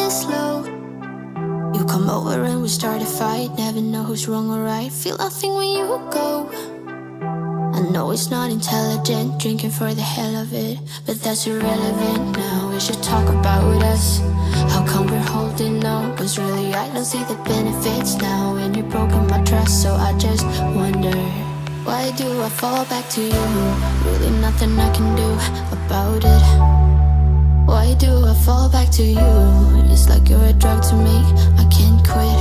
this low. You come over and we start a fight. Never know who's wrong or right. Feel nothing when you go. I know it's not intelligent, drinking for the hell of it, but that's irrelevant now. We should talk about us. How come we're holding on? Cause really I don't see the benefits now. And you've broken my trust, so I just wonder, why do I fall back to you? Really nothing I can do about it. Why do I fall back to you? It's like you're a drug to me, I can't quit.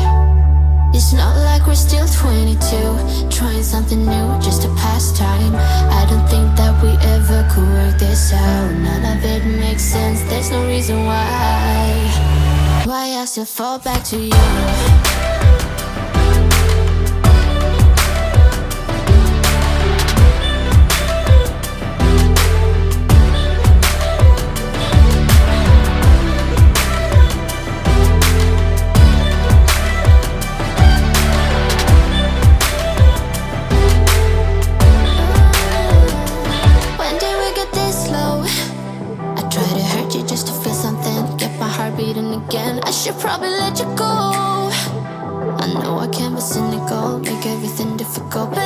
It's not like we're still 22, trying something new, just a pastime. I don't think that we ever could work this out. None of it makes sense, there's no reason why I still fall back to you. I should probably let you go. I know I can be cynical, make everything difficult, but